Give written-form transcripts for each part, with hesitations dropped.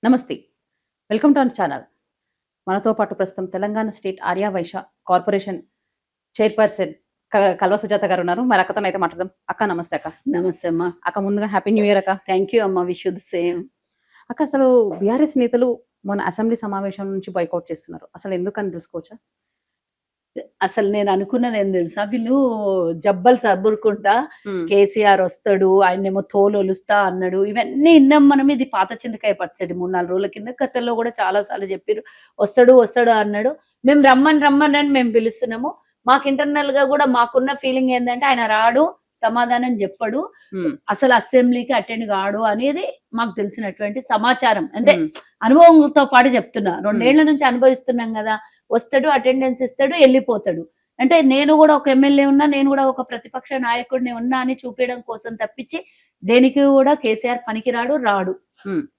నమస్తే. Welcome to our channel. మనతో పాటు ప్రస్తుతం Telangana state Arya Vaishya corporation chairperson Kalva Sujatha గారు ఉన్నారు. మరి అక్కతోనైతే మాట్లాడదాం. అక్క నమస్తే అక్క. నమస్తే అమ్మా. అక్క ముందుగా హ్యాపీ న్యూ ఇయర్ అక్క. థ్యాంక్ యూ అమ్మా. Wish you the same. అక్క అసలు బీఆర్ఎస్ నేతలు మన అసెంబ్లీ సమావేశం నుంచి బాయ్‌కౌట్ చేస్తున్నారు. అసలు ఎందుకని తెలుసుకోవచ్చా? అసలు నేను అనుకున్నది ఏం తెలుసా, వీళ్ళు జబ్బలు సర్దుకుంటా కేసీఆర్ వస్తాడు, ఆయనేమో తోలొలుస్తా అన్నాడు, ఇవన్నీ విన్నాం మనం. ఇది పాత చింతకాయ పచ్చడి 3-4 రోజుల కింద గతంలో కూడా చాలా సార్లు చెప్పారు. వస్తాడు వస్తాడు అన్నాడు. మేము రమ్మని మేము పిలుస్తున్నాము. మాకు ఇంటర్నల్ గా కూడా మాకున్న ఫీలింగ్ ఏంటంటే ఆయన రాడు, సమాధానం చెప్పడు, అసలు అసెంబ్లీకి అటెండ్ కాడు అనేది మాకు తెలిసినటువంటి సమాచారం. అంటే అనుభవంతో పాటు చెప్తున్నా. 2 ఏళ్ల నుంచి అనుభవిస్తున్నాం కదా. వస్తాడు, అటెండెన్స్ ఇస్తాడు, వెళ్ళిపోతాడు. అంటే నేను కూడా ఒక ఎమ్మెల్యే ఉన్నా, నేను కూడా ఒక ప్రతిపక్ష నాయకుడిని ఉన్నా అని చూపించడం కోసం తప్పించి దేనికి కూడా కేసీఆర్ పనికిరాడు, రాడు.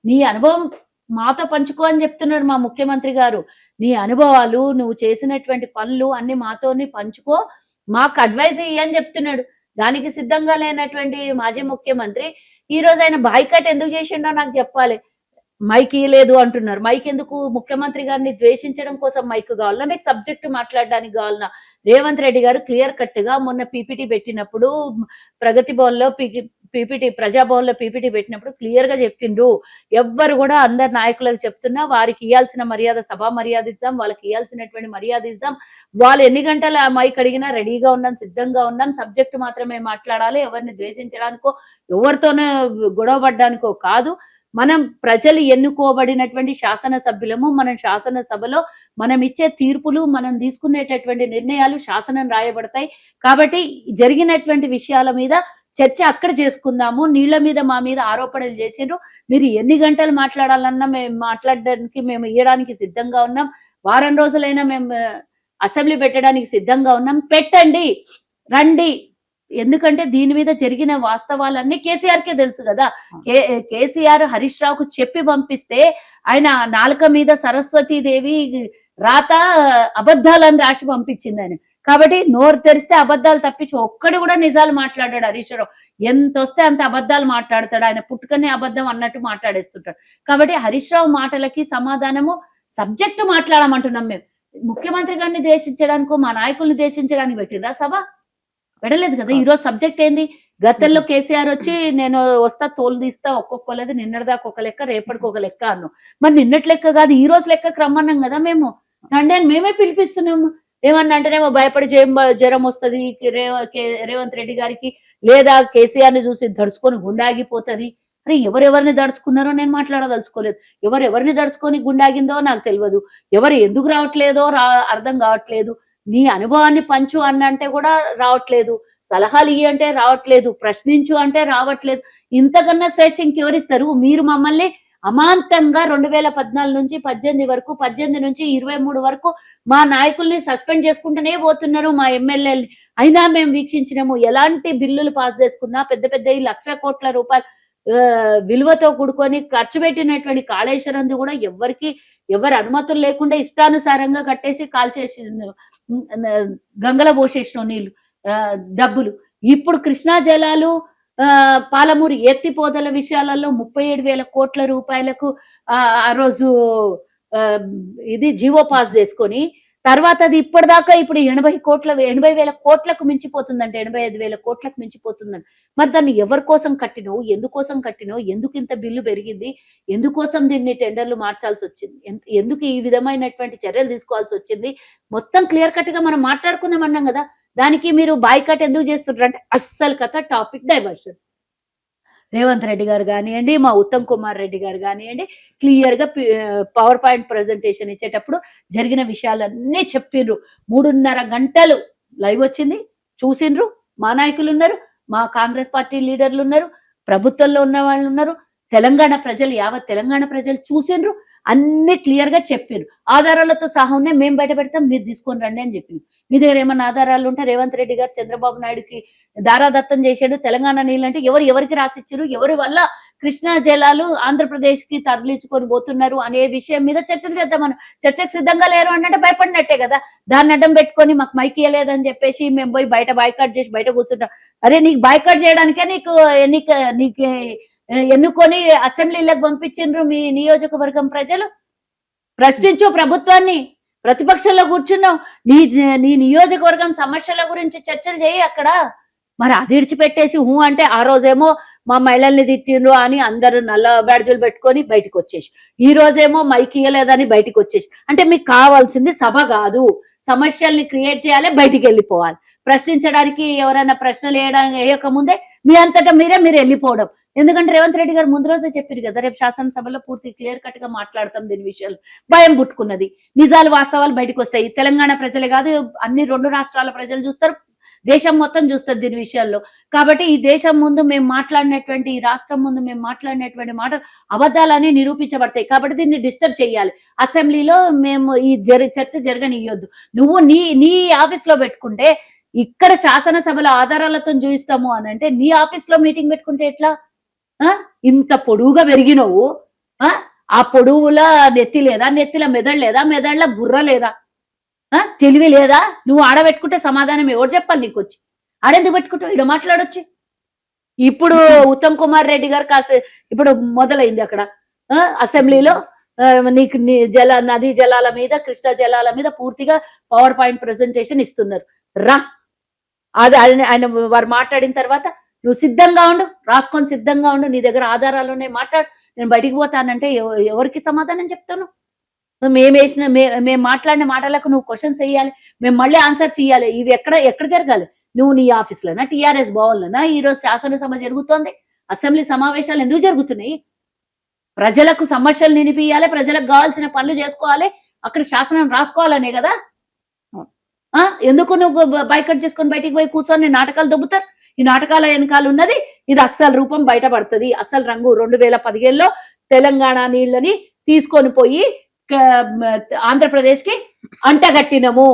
నీ అనుభవం మాతో పంచుకో అని చెప్తున్నాడు మా ముఖ్యమంత్రి గారు. నీ అనుభవాలు, నువ్వు చేసినటువంటి పనులు అన్ని మాతోని పంచుకో, మాకు అడ్వైజ్ ఇయ్యి అని చెప్తున్నాడు. దానికి సిద్ధంగా లేనటువంటి మాజీ ముఖ్యమంత్రి ఈ రోజు ఆయన బాయ్‌కట్ ఎందుకు చేసిండో నాకు చెప్పాలి. మైక్ ఇయ్యలేదు అంటున్నారు. మైక్ ఎందుకు? ముఖ్యమంత్రి గారిని ద్వేషించడం కోసం మైక్ కావాలన్నా, మీకు సబ్జెక్ట్ మాట్లాడడానికి కావాలన్నా? రేవంత్ రెడ్డి గారు క్లియర్ కట్ గా మొన్న పీపీటీ పెట్టినప్పుడు, ప్రగతి భవన్‌లో ప్రజాభవన్‌లో పీపీటీ పెట్టినప్పుడు క్లియర్ గా చెప్పిండ్రు. ఎవ్వరు కూడా అందరు నాయకులకు చెప్తున్నా వారికి ఇయ్యాల్సిన మర్యాద, సభా మర్యాద ఇద్దాం, వాళ్ళకి ఇయ్యాల్సినటువంటి మర్యాద ఇద్దాం. వాళ్ళు ఎన్ని గంటల మైక్ అడిగినా రెడీగా ఉన్నాం, సిద్ధంగా ఉన్నాం. సబ్జెక్ట్ మాత్రమే మాట్లాడాలి. ఎవరిని ద్వేషించడానికో, ఎవరితోనో గొడవ పడ్డానికో కాదు. మనం ప్రజలు ఎన్నుకోబడినటువంటి శాసనసభ్యులము. మనం శాసనసభలో మనం ఇచ్చే తీర్పులు, మనం తీసుకునేటటువంటి నిర్ణయాలు శాసనం రాయబడతాయి. కాబట్టి జరిగినటువంటి విషయాల మీద చర్చ అక్కడ చేసుకుందాము. నీళ్ల మీద మా మీద ఆరోపణలు చేసిండ్రు. మీరు ఎన్ని గంటలు మాట్లాడాలన్నా మాట్లాడడానికి మేము ఇయ్యడానికి సిద్ధంగా ఉన్నాం. వారం రోజులైనా మేము అసెంబ్లీ పెట్టడానికి సిద్ధంగా ఉన్నాం. పెట్టండి, రండి. ఎందుకంటే దీని మీద జరిగిన వాస్తవాలన్నీ కేసీఆర్కే తెలుసు కదా. కేసీఆర్ హరీష్ రావుకు చెప్పి పంపిస్తే ఆయన నాలుక మీద సరస్వతీదేవి రాత అబద్ధాలని రాసి పంపించింది ఆయన. కాబట్టి నోరు తెరిస్తే అబద్ధాలు తప్పించి ఒక్కడు కూడా నిజాలు మాట్లాడాడు హరీష్ రావు. ఎంత వస్తే అంత అబద్ధాలు మాట్లాడతాడు. ఆయన పుట్టుకనే అబద్ధం అన్నట్టు మాట్లాడేస్తుంటాడు. కాబట్టి హరీష్ రావు మాటలకి సమాధానము, సబ్జెక్టు మాట్లాడమంటున్నాం మేము. ముఖ్యమంత్రి గారిని దేశించడానికో, మా నాయకుల్ని దేశించడానికి పెట్టిండ్రా సభ? పెట్టలేదు కదా. ఈ రోజు సబ్జెక్ట్ ఏంది? గతంలో కేసీఆర్ వచ్చి నేను వస్తా, తోలు తీస్తా, ఒక్కొక్కలేదు నిన్నటిదాకా ఒక లెక్క, రేపటికి ఒక లెక్క అన్నాం. మరి నిన్నటి లెక్క కాదు, ఈ రోజు లెక్కకు రమ్మన్నాం కదా మేము. రండి అని మేమే పిలిపిస్తున్నాము. ఏమన్నా అంటేనేమో భయపడి జ్వరం వస్తుంది రేవంత్ రెడ్డి గారికి, లేదా కేసీఆర్ ని చూసి దడుచుకొని గుండె ఆగిపోతుంది. అరే ఎవరెవరిని దడుచుకున్నారో నేను మాట్లాడదలుచుకోలేదు. ఎవరెవరిని దడుచుకొని గుండె ఆగిందో నాకు తెలియదు. ఎవరు ఎందుకు రావట్లేదో అర్థం కావట్లేదు. నీ అనుభవాన్ని పంచు అన్నంటే కూడా రావట్లేదు. సలహాలు ఇయ్యి అంటే రావట్లేదు. ప్రశ్నించు అంటే రావట్లేదు. ఇంతకన్నా స్వేచ్ఛ ఇంకెవరిస్తారు? మీరు మమ్మల్ని అమాంతంగా 2014 నుంచి 18 వరకు, 18 నుంచి 23 వరకు మా నాయకుల్ని సస్పెండ్ చేసుకుంటూనే పోతున్నారు, మా ఎమ్మెల్యేలని. అయినా మేము వీక్షించినాము. ఎలాంటి బిల్లులు పాస్ చేసుకున్నా పెద్ద పెద్ద లక్షల కోట్ల రూపాయలు విలువతో కూడుకొని ఖర్చు పెట్టినటువంటి కాళేశ్వరంది కూడా ఎవరి అనుమతులు లేకుండా ఇష్టానుసారంగా కట్టేసి కాల్చేసి గంగల పోసేసిన నీళ్లు, డబ్బులు. ఇప్పుడు కృష్ణా జలాలు, పాలమూరు ఎత్తిపోతల విషయాలలో 37,000 కోట్ల రూపాయలకు ఆ రోజు ఇది జీవో పాస్ చేసుకొని, తర్వాత అది ఇప్పటిదాకా ఇప్పుడు 80,000 కోట్లకు మించిపోతుందంటే, 85,000 కోట్లకు మించిపోతుందండి. మరి దాన్ని ఎవరి కోసం కట్టినవు? ఎందుకోసం కట్టినవు? ఎందుకు ఇంత బిల్లు పెరిగింది? ఎందుకోసం దీన్ని టెండర్లు మార్చాల్సి వచ్చింది? ఎందుకు ఈ విధమైనటువంటి చర్యలు తీసుకోవాల్సి వచ్చింది? మొత్తం క్లియర్ కట్ గా మనం మాట్లాడుకుందాం అన్నాం కదా. దానికి మీరు బాయ్‌కట్ ఎందుకు చేస్తుంటారు అంటే అస్సలు కథ టాపిక్ డైవర్షన్. రేవంత్ రెడ్డి గారు కానివ్వండి, మా ఉత్తమ్ కుమార్ రెడ్డి గారు కానివ్వండి, క్లియర్ గా పవర్ పాయింట్ ప్రజెంటేషన్ ఇచ్చేటప్పుడు జరిగిన విషయాలన్నీ చెప్పిండ్రు. 3:30 గంటలు లైవ్ వచ్చింది, చూసిండ్రు. మా నాయకులు ఉన్నారు, మా కాంగ్రెస్ పార్టీ లీడర్లు ఉన్నారు, ప్రభుత్వంలో ఉన్న వాళ్ళు ఉన్నారు, తెలంగాణ ప్రజలు, యావత్ తెలంగాణ ప్రజలు చూసిండ్రు. అన్ని క్లియర్ గా చెప్పారు. ఆధారాలతో సహా ఉన్నాయి, మేము బయట పెడతాం, మీరు తీసుకొని రండి అని చెప్పింది. మీ దగ్గర ఏమన్నా ఆధారాలు ఉంటే రేవంత్ రెడ్డి గారు చంద్రబాబు నాయుడుకి దారాదత్తం చేశాడు, తెలంగాణ నీళ్ళంటే ఎవరికి రాసిచ్చారు, ఎవరి వల్ల కృష్ణా జలాలు ఆంధ్రప్రదేశ్ కి తరలించుకొని పోతున్నారు అనే విషయం మీద చర్చలు చేద్దామని. చర్చకు సిద్ధంగా లేరు అంటే భయపడినట్టే కదా. దాన్ని అడ్డం పెట్టుకొని మాకు మైక్ ఇయ్యలేదని చెప్పేసి మేము పోయి బయట బాయ్‌కాట్ చేసి బయట కూర్చుంటాం. అరే నీకు బాయ్‌కాట్ చేయడానికే నీకు ఎన్నుకొని అసెంబ్లీలకు పంపించిండ్రు మీ నియోజకవర్గం ప్రజలు? ప్రశ్నించు ప్రభుత్వాన్ని. ప్రతిపక్షంలో కూర్చున్నావు. నీ నీ నియోజకవర్గం సమస్యల గురించి చర్చలు చేయి అక్కడ. మరి అది ఇడిచిపెట్టేసి అంటే ఆ రోజేమో మా మహిళల్ని తిట్టిండ్రు అని అందరూ నల్ల బ్యాడ్జీలు పెట్టుకొని బయటకు వచ్చేసి, ఈ రోజేమో మైక్ ఇయ్యలేదని బయటకు వచ్చేసి. అంటే మీకు కావాల్సింది సభ కాదు, సమస్యల్ని క్రియేట్ చేయాలి, బయటికి వెళ్ళిపోవాలి. ప్రశ్నించడానికి ఎవరైనా ప్రశ్నలు వేయకముందే మీ అంతటా మీరు వెళ్ళిపోవడం. ఎందుకంటే రేవంత్ రెడ్డి గారు ముందు రోజే చెప్పారు కదా, రేపు శాసనసభలో పూర్తి క్లియర్ కట్ గా మాట్లాడతాం దీని విషయాలు. భయం పుట్టుకున్నది. నిజాలు వాస్తవాలు బయటకు వస్తాయి. తెలంగాణ ప్రజలే కాదు, అన్ని 2 రాష్ట్రాల ప్రజలు చూస్తారు, దేశం మొత్తం చూస్తుంది దీని విషయాల్లో. కాబట్టి ఈ దేశం ముందు మేము మాట్లాడినటువంటి, ఈ రాష్ట్రం ముందు మేము మాట్లాడినటువంటి మాటలు అబద్ధాలని నిరూపించబడతాయి. కాబట్టి దీన్ని డిస్టర్బ్ చేయాలి. అసెంబ్లీలో మేము ఈ చర్చ జరగనియ్యొద్దు. నువ్వు నీ నీ ఆఫీస్ లో పెట్టుకుంటే, ఇక్కడ శాసనసభలో ఆధారాలతో చూపిస్తాము అని అంటే నీ ఆఫీస్ లో మీటింగ్ పెట్టుకుంటే ఎట్లా? ఇంత పొడువుగా పెరిగినవు, ఆ పొడువుల నెత్తి లేదా, నెత్తిల మెదడు లేదా, మెదడుల బుర్ర లేదా, తెలివి లేదా? నువ్వు ఆడబెట్టుకుంటే సమాధానం ఎవరు చెప్పాలి నీకు? వచ్చి ఆడెందుకు పెట్టుకుంటావు? ఇక్కడ మాట్లాడొచ్చు. ఇప్పుడు ఉత్తమ్ కుమార్ రెడ్డి గారు ఇప్పుడు మొదలైంది అక్కడ అసెంబ్లీలో నీకు నదీ జలాల మీద, కృష్ణా జలాల మీద పూర్తిగా పవర్ పాయింట్ ప్రెజెంటేషన్ ఇస్తున్నారు. రా, అది ఆయన వారు మాట్లాడిన తర్వాత నువ్వు సిద్ధంగా ఉండు, రాసుకొని సిద్ధంగా ఉండు. నీ దగ్గర ఆధారాలు ఉన్నాయి, మాట్లాడు. నేను బయటికి పోతానంటే ఎవరికి సమాధానం చెప్తాను? మేము మాట్లాడిన మాటలకు నువ్వు క్వశ్చన్స్ వేయాలి, మేము మళ్ళీ ఆన్సర్స్ ఇవ్వాలి. ఇవి ఎక్కడ జరగాలి? నువ్వు నీ ఆఫీస్లోనా, టీఆర్ఎస్ భవన్లోనా? ఈ రోజు శాసనసభ జరుగుతోంది. అసెంబ్లీ సమావేశాలు ఎందుకు జరుగుతున్నాయి? ప్రజలకు సమస్యలు నినిపియాలి, ప్రజలకు కావాల్సిన పనులు చేసుకోవాలి, అక్కడ శాసనం రాసుకోవాలనే కదా. ఎందుకు నువ్వు బైకట్ చేసుకొని బయటికి పోయి కూర్చొని నాటకాలు దొబ్బుతారు? ఈ నాటకాల వెనకాల ఉన్నది ఇది అస్సలు రూపం బయటపడుతుంది. అసలు రంగు 2015లో తెలంగాణ నీళ్ళని తీసుకొని పోయి ఆంధ్రప్రదేశ్ కి అంటగట్టినము.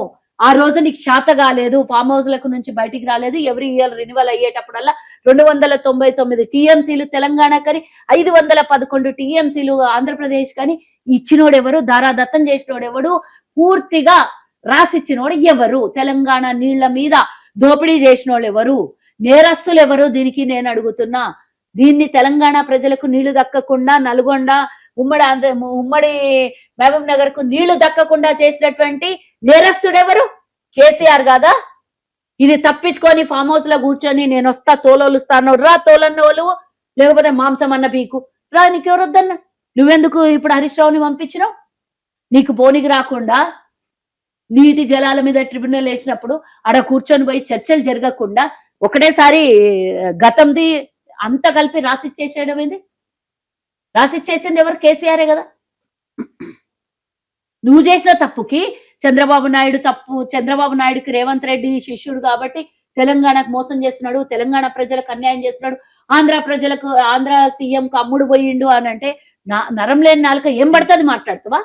ఆ రోజు నీకు శాత కాలేదు, ఫామ్ హౌస్లకు నుంచి బయటికి రాలేదు. ఎవ్రీ ఇయర్ రెన్యువల్ అయ్యేటప్పుడల్లా 299 టీఎంసీలు తెలంగాణ కని, 511 టీఎంసీలు ఆంధ్రప్రదేశ్ కని ఇచ్చినోడెవరు? దారాదత్తం చేసినోడెవడు? పూర్తిగా రాసిచ్చినోడు ఎవరు? తెలంగాణ నీళ్ల మీద దోపిడీ చేసినోళ్ళు ఎవరు? నేరస్తులు ఎవరు? దీనికి నేను అడుగుతున్నా. దీన్ని తెలంగాణ ప్రజలకు నీళ్లు దక్కకుండా, నల్గొండ ఉమ్మడి మహబూబ్ నగర్ కు నీళ్లు దక్కకుండా చేసినటువంటి నేరస్తుడెవరు? కేసీఆర్ కాదా? ఇది తప్పించుకొని ఫామ్ హౌస్ లో కూర్చొని నేను వస్తా తోలోలుస్తాను, రా తోలన్నోలు, లేకపోతే మాంసం అన్న పీకు రా, నీకెవరు వద్దన్నా? నువ్వెందుకు ఇప్పుడు హరీష్ రావుని పంపించినావు? నీకు పోనీకి రాకుండా నీటి జలాల మీద ట్రిబ్యునల్ వేసినప్పుడు ఆడ కూర్చొని పోయి చర్చలు జరగకుండా ఒకటేసారి గతంది అంత కలిపి రాసిచ్చేసేయడం ఏంది? రాసిచ్చేసింది ఎవరు? కేసీఆరే కదా. నువ్వు చేసిన తప్పుకి చంద్రబాబు నాయుడుకి రేవంత్ రెడ్డి శిష్యుడు కాబట్టి తెలంగాణకు మోసం చేస్తున్నాడు, తెలంగాణ ప్రజలకు అన్యాయం చేస్తున్నాడు, ఆంధ్ర సీఎం కు అమ్ముడు పోయిండు అని అంటే నరం లేని నాలుక ఏం పడుతుంది? మాట్లాడుతావా?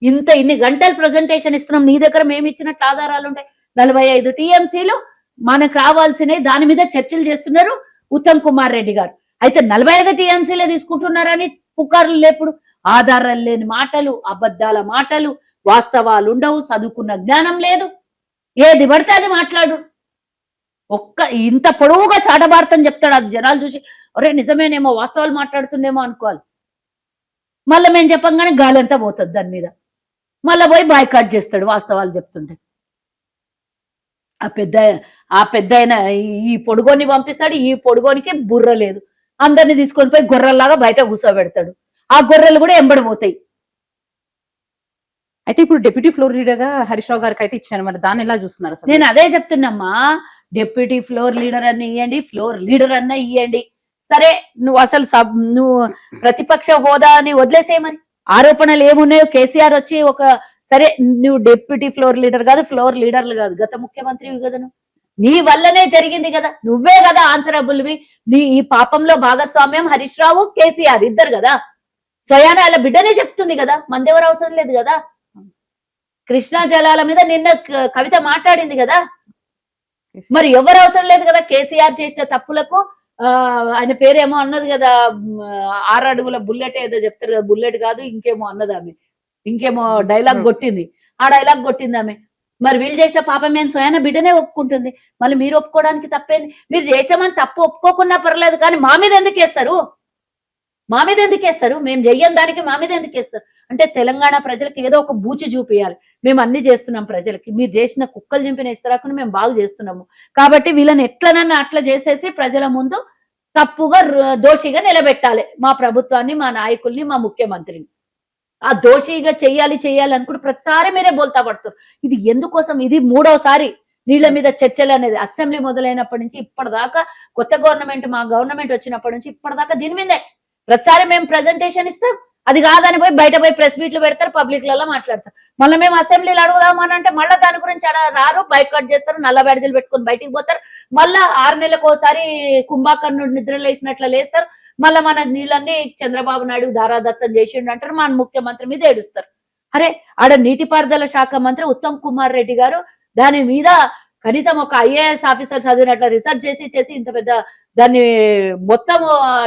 ఇన్ని గంటలు ప్రజెంటేషన్ ఇస్తున్నాం, నీ దగ్గర మేము ఇచ్చినట్లు ఆధారాలు ఉంటాయి. 45 టీఎంసీలు మనకు రావాల్సినవి, దాని మీద చర్చలు చేస్తున్నారు ఉత్తమ్ కుమార్ రెడ్డి గారు. అయితే 45 టీఎంసీలే తీసుకుంటున్నారని పుకార్లు లేపుడు. ఆధారాలు లేని మాటలు, అబద్ధాల మాటలు, వాస్తవాలు ఉండవు, చదువుకున్న జ్ఞానం లేదు, ఏది పడితే అది మాట్లాడు. ఇంత పొడవుగా చాటభారతం చెప్తాడు. అది జనాలు చూసి ఒరే నిజమేనేమో, వాస్తవాలు మాట్లాడుతుందేమో అనుకోవాలి. మళ్ళీ మేము చెప్పంగానే గాలంతా పోతుంది దాని మీద. మళ్ళీ పోయి బాయ్కాట్ చేస్తాడు వాస్తవాలు చెప్తుంటే. ఆ పెద్ద ఈ పొడుగోని పంపిస్తాడు. ఈ పొడుగోనికి బుర్ర లేదు. అందరిని తీసుకొని పోయి గొర్రెల్లాగా బయట కూర్చోబెడతాడు. ఆ గొర్రెలు కూడా ఎంబడిపోతాయి. అయితే ఇప్పుడు డిప్యూటీ ఫ్లోర్ లీడర్ గా హరీష్ రావు గారికి అయితే ఇచ్చాను, మరి దాన్ని ఎలా చూస్తున్నారు? నేను అదే చెప్తున్నామ్మా, డిప్యూటీ ఫ్లోర్ లీడర్ అన్న ఇవ్వండి, ఫ్లోర్ లీడర్ అన్న ఇవ్వండి. సరే, నువ్వు ప్రతిపక్ష హోదా అని వదిలేసేయమని. ఆరోపణలు ఏమున్నాయో కేసీఆర్ వచ్చి సరే నువ్వు డిప్యూటీ ఫ్లోర్ లీడర్ కాదు, ఫ్లోర్ లీడర్లు కాదు, గత ముఖ్యమంత్రివి కదా, నీ వల్లనే జరిగింది కదా, నువ్వే కదా ఆన్సరబుల్వి. ఈ పాపంలో భాగస్వామ్యం హరీష్ రావు, కేసీఆర్ ఇద్దరు కదా. స్వయాన వాళ్ళ బిడ్డనే చెప్తుంది కదా, మందెవరు అవసరం లేదు కదా. కృష్ణా జలాల మీద నిన్న కవిత మాట్లాడింది కదా, మరి ఎవరు అవసరం లేదు కదా. కేసీఆర్ చేసిన తప్పులకు ఆయన పేరేమో అన్నది కదా, 6 అడుగుల బుల్లెట్ ఏదో చెప్తారు కదా, బుల్లెట్ కాదు ఇంకేమో అన్నది ఆమె, ఇంకేమో డైలాగ్ కొట్టింది. ఆ డైలాగ్ కొట్టింది ఆమె. మరి వీళ్ళు చేసిన పాపం మేము స్వయాన బిడ్డనే ఒప్పుకుంటుంది. మళ్ళీ మీరు ఒప్పుకోవడానికి తప్పేంది? మీరు చేసామని తప్పు ఒప్పుకోకున్నా పర్లేదు, కానీ మా మీద ఎందుకు వేస్తారు? మా మీద ఎందుకు వేస్తారు? మేము చెయ్యని దానికి మా మీద ఎందుకు వేస్తారు? అంటే తెలంగాణ ప్రజలకు ఏదో ఒక బూచి చూపియాలి. మేము అన్ని చేస్తున్నాం ప్రజలకి. మీరు చేసిన కుక్కలు చింపిన ఇస్తరాకుని మేము బాగా చేస్తున్నాము. కాబట్టి వీళ్ళని ఎట్లనన్నా అట్లా చేసేసి ప్రజల ముందు తప్పుగా దోషిగా నిలబెట్టాలి మా ప్రభుత్వాన్ని, మా నాయకుల్ని, మా ముఖ్యమంత్రిని. ఆ దోషిగా చెయ్యాలి అనుకుంటే ప్రతిసారి మీరే బోల్తా పడుతున్నారు. ఇది ఎందుకోసం? ఇది మూడోసారి నీళ్ల మీద చర్చలు అనేది. అసెంబ్లీ మొదలైనప్పటి నుంచి ఇప్పటిదాకా, కొత్త గవర్నమెంట్ మా గవర్నమెంట్ వచ్చినప్పటి నుంచి ఇప్పటిదాకా దీని మీదే. ప్రతిసారి మేము ప్రెజెంటేషన్ ఇస్తాం, అది కాదని బయట పోయి ప్రెస్ మీట్లు పెడతారు, పబ్లిక్లలో మాట్లాడతారు. మళ్ళీ మేము అసెంబ్లీలో అడుగుదామని అంటే మళ్ళీ దాని గురించి రారు, బైకాట్ చేస్తారు, నల్ల బ్యాడ్జీలు పెట్టుకొని బయటికి పోతారు. మళ్ళా 6 నెలలకు ఒకసారి కుంభకర్ణుడు నిద్ర లేచినట్లు లేస్తారు. మళ్ళీ మన నీళ్ళన్నీ చంద్రబాబు నాయుడు దారాదత్తం చేసిండు అంటారు, మన ముఖ్యమంత్రి మీద ఏడుస్తారు. అరే, ఆడ నీటిపారుదల శాఖ మంత్రి ఉత్తమ్ కుమార్ రెడ్డి గారు దాని మీద కనీసం ఒక ఐఏఎస్ ఆఫీసర్ చదివినట్లు రీసెర్చ్ చేసి ఇంత పెద్ద దాన్ని మొత్తం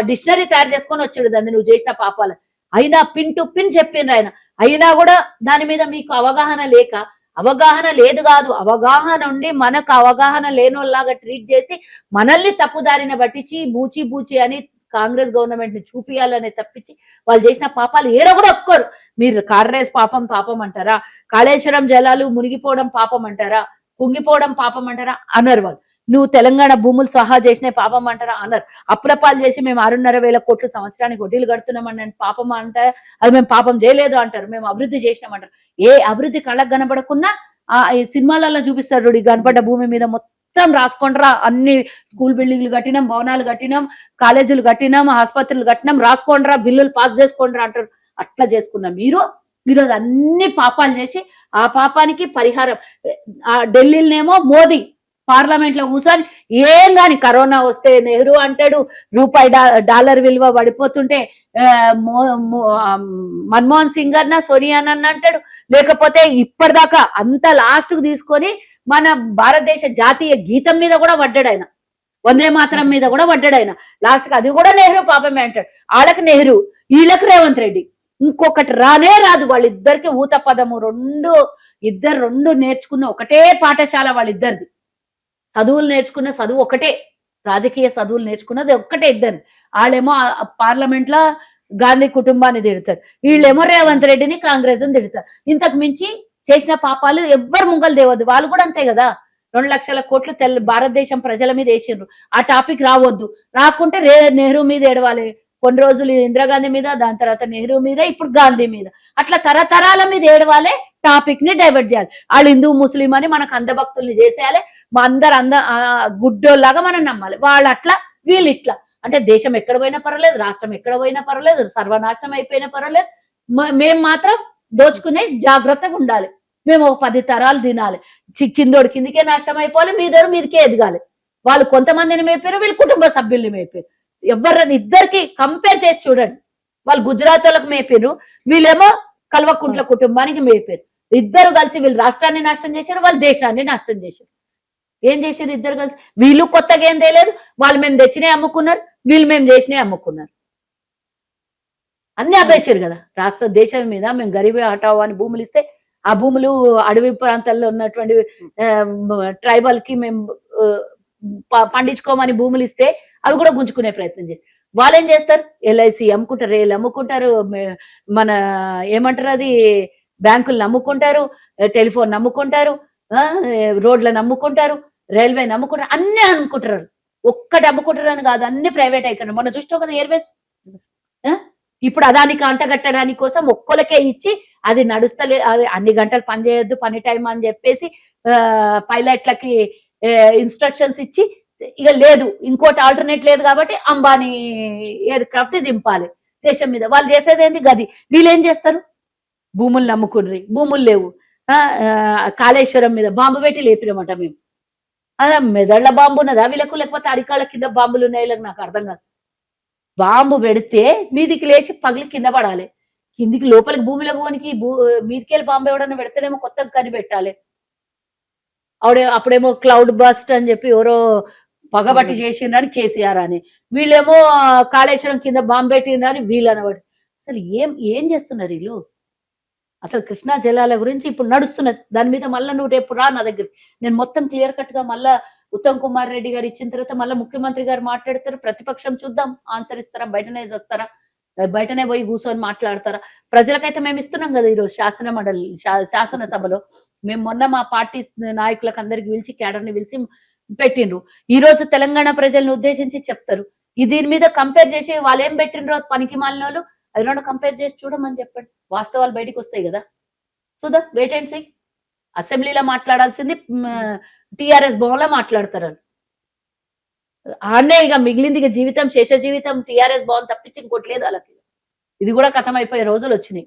డిక్షనరీ తయారు చేసుకొని వచ్చాడు దాన్ని నువ్వు చేసిన పాపాలు. అయినా పిన్ టు పిన్ చెప్పిండ్రు ఆయన. అయినా కూడా దాని మీద మీకు అవగాహన లేక, అవగాహన లేదు కాదు, అవగాహన ఉండి మనకు అవగాహన లేనోళ్ళలాగా ట్రీట్ చేసి మనల్ని తప్పుదారిన పట్టించి బూచి అని కాంగ్రెస్ గవర్నమెంట్ ని చూపియాలనే తప్పించి వాళ్ళు చేసిన పాపాలు ఏడో కూడా ఒప్పుకోరు. మీరు కాంగ్రెస్ పాపం అంటారా? కాళేశ్వరం జలాలు మునిగిపోవడం పాపం అంటారా? కుంగిపోవడం పాపం అంటారా? అనరు వాళ్ళు. నువ్వు తెలంగాణ భూములు సహా చేసిన పాపం అంటారా? అనరు. అప్రపాలు చేసి మేము 6,500 కోట్లు సంవత్సరానికి వడ్డీలు కడుతున్నామని పాపం అంటే అది మేము పాపం చేయలేదు అంటారు. మేము అభివృద్ధి చేసినామంటారు. ఏ అభివృద్ధి కళ్ళకు కనబడకున్నా ఈ సినిమాలలో చూపిస్తారు, కనపడ్డ భూమి మీద మొత్తం రాసుకోండ్రా, అన్ని స్కూల్ బిల్డింగ్లు కట్టినాం, భవనాలు కట్టినాం, కాలేజీలు కట్టినాం, ఆసుపత్రులు కట్టినాం, రాసుకోండ్రా, బిల్లులు పాస్ చేసుకోండ్రా అంటారు. అట్లా చేసుకున్నాం. ఈరోజు అన్ని పాపాలు చేసి ఆ పాపానికి పరిహారం. ఆ ఢిల్లీలోనేమో మోదీ పార్లమెంట్ లో కూర్చొని ఏం గాని కరోనా వస్తే నెహ్రూ అంటాడు, రూపాయి డాలర్ విలువ పడిపోతుంటే మన్మోహన్ సింగ్ అన్న సోనియా అన్న అంటాడు. లేకపోతే ఇప్పటిదాకా అంత లాస్ట్ కు తీసుకొని మన భారతదేశ జాతీయ గీతం మీద కూడా పడ్డాడు ఆయన, వందే మాతరం మీద కూడా పడ్డాడు ఆయన. లాస్ట్ కి అది కూడా నెహ్రూ పాపమే అంటాడు. వాళ్ళకి నెహ్రూ, వీళ్ళకి రేవంత్ రెడ్డి. ఇంకొకటి రానే రాదు. వాళ్ళిద్దరికి ఊత పదము రెండు నేర్చుకున్న ఒకటే పాఠశాల వాళ్ళిద్దరిది. చదువులు నేర్చుకున్న చదువు ఒకటే, రాజకీయ చదువులు నేర్చుకున్నది ఒక్కటే ఇద్దరు. వాళ్ళేమో పార్లమెంట్ లో గాంధీ కుటుంబాన్ని తిడతారు, వీళ్ళేమో రేవంత్ రెడ్డిని కాంగ్రెస్ ని తిడతారు. ఇంతకు మించి చేసిన పాపాలు ఎవ్వరు ముంగలు దేవద్దు. వాళ్ళు కూడా అంతే కదా, 2 లక్షల కోట్లు భారతదేశం ప్రజల మీద వేసిండ్రు. ఆ టాపిక్ రావద్దు. రాకుంటే నెహ్రూ మీద ఏడవాలి. కొన్ని రోజులు ఇందిరాగాంధీ మీద, దాని తర్వాత నెహ్రూ మీద, ఇప్పుడు గాంధీ మీద, అట్లా తరతరాల మీద ఏడవాలి. టాపిక్ ని డైవర్ట్ చేయాలి. వాళ్ళు హిందూ ముస్లిం అని మనకు అంధభక్తుల్ని చేసేయాలి. మా అందరు గుడ్డోల్లాగా మనం నమ్మాలి. వాళ్ళు అట్లా, వీళ్ళు ఇట్లా. అంటే దేశం ఎక్కడ పోయినా పర్వాలేదు, రాష్ట్రం ఎక్కడ పోయినా పర్వాలేదు, సర్వనాశనం అయిపోయినా పర్వాలేదు, మేము మాత్రం దోచుకునే జాగ్రత్తగా ఉండాలి. మేము ఒక 10 తరాలు తినాలి. కిందోడు కిందికే నాశనం అయిపోవాలి, మీదోడు మీదికే ఎదగాలి. వాళ్ళు కొంతమందిని మేపారు, వీళ్ళు కుటుంబ సభ్యుల్ని మేపారు. ఎవరిని ఇద్దరికి కంపేర్ చేసి చూడండి. వాళ్ళు గుజరాత్ వాళ్ళకి మేపారు, వీళ్ళేమో కల్వకుంట్ల కుటుంబానికి మేపారు. ఇద్దరు కలిసి వీళ్ళు రాష్ట్రాన్ని నాశనం చేశారు, వాళ్ళు దేశాన్ని నాశనం చేశారు. ఏం చేశారు ఇద్దరు కలిసి? వీళ్ళు కొత్తగా ఏం తెలియదు, వాళ్ళు మేము తెచ్చినాయి అమ్ముకున్నారు, వీళ్ళు మేము చేసినాయి అమ్ముకున్నారు. అన్ని అబ్బేశారు కదా. రాష్ట్ర దేశం మీద మేము గరీబీ హఠావో అని భూములు ఇస్తే, ఆ భూములు అడవి ప్రాంతాల్లో ఉన్నటువంటి ట్రైబల్ కి మేము పండించుకోమని భూములు ఇస్తే అవి కూడా గుంజుకునే ప్రయత్నం చేస్తారు. వాళ్ళు ఏం చేస్తారు? ఎల్ఐసి అమ్ముకుంటారు, రేలు అమ్ముకుంటారు, మన ఏమంటారు అది బ్యాంకులు అమ్ముకుంటారు, టెలిఫోన్ అమ్ముకుంటారు, రోడ్లను అమ్ముకుంటారు, రైల్వే అమ్ముకుంటారు, అన్ని అమ్ముకుంటారు. ఒక్కటి అమ్ముకుంటారు అని కాదు, అన్ని ప్రైవేట్ అయిపోయినాయి. మొన్న చూస్తావు కదా ఎయిర్వేస్. ఇప్పుడు అదానికి అంటగట్టడానికి కోసం ఒక్కలకే ఇచ్చి అది నడుస్తలే, అది అన్ని గంటలు పని చేయొద్దు, పని టైం అని చెప్పేసి పైలట్లకి ఇన్స్ట్రక్షన్స్ ఇచ్చి, ఇక లేదు ఇంకోటి ఆల్టర్నేట్ లేదు కాబట్టి అంబానీ ఎయిర్ క్రాఫ్ట్ దింపాలి దేశం మీద. వాళ్ళు చేసేది ఏంటి? గది. వీళ్ళు ఏం చేస్తారు? భూములు నమ్ముకుర్రి, భూములు లేవు, కాళేశ్వరం మీద బాంబు పెట్టి లేపినమాట మేము. అలా మెదళ్ళ బాంబు ఉన్నదా వీళ్ళకు, లేకపోతే అరికాళ్ళ కింద బాంబులు ఉన్నాయి? నాకు అర్థం కాదు. బాంబు పెడితే మీదికి లేచి పగిలి కింద పడాలి, కిందికి లోపలికి భూమిలోకి పోనికి మీదికెళ్ళి బాంబు ఎవడన్నా పెడితేనేమో కొత్తగా కనిపెట్టాలి. అప్పుడేమో క్లౌడ్ బస్ట్ అని చెప్పి ఎవరో పగబట్టి చేసిండ్రని కేసీఆర్ అని, వీళ్ళేమో కాళేశ్వరం కింద బాంబు పెట్టిండ్రని వీళ్ళు అనబడి. అసలు ఏం చేస్తున్నారు వీళ్ళు? అసలు కృష్ణా జలాల గురించి ఇప్పుడు నడుస్తున్నది. దాని మీద మళ్ళీ నువ్వు రేపు రా నా దగ్గర, నేను మొత్తం క్లియర్ కట్ గా మళ్ళా ఉత్తమ్ కుమార్ రెడ్డి గారు ఇచ్చిన తర్వాత మళ్ళీ ముఖ్యమంత్రి గారు మాట్లాడతారు, ప్రతిపక్షం చూద్దాం ఆన్సర్ ఇస్తారా, బయటనే చేస్తారా. బయటనే పోయి కూర్చొని మాట్లాడతారా? ప్రజలకైతే మేము ఇస్తున్నాం కదా ఈరోజు శాసనసభలో. మేము మొన్న మా పార్టీ నాయకులకు అందరికి పిలిచి క్యాడర్‌ని పిలిచి పెట్టిండ్రు. ఈరోజు తెలంగాణ ప్రజల్ని ఉద్దేశించి చెప్తారు. దీని మీద కంపేర్ చేసి వాళ్ళేం పెట్టిండ్రో పనికి మాలినోళ్ళు అవి 2 కంపేర్ చేసి చూడమని చెప్పండి. వాస్తవాలు బయటికొస్తాయి గదా! చూద్దాం. Wait and see. అసెంబ్లీలో మాట్లాడాల్సింది టీఆర్ఎస్ భవన్‌లో మాట్లాడతారాళ్ళు. ఆడనే ఇగ మిగిలింది ఇగ జీవితం శేష జీవితం టీఆర్ఎస్ భవన్ తప్పించి ఇంకోటి లేదు ఆళ్ళకి. ఇది గూడా ఖతమైపోయే రోజులొచ్చినాయి.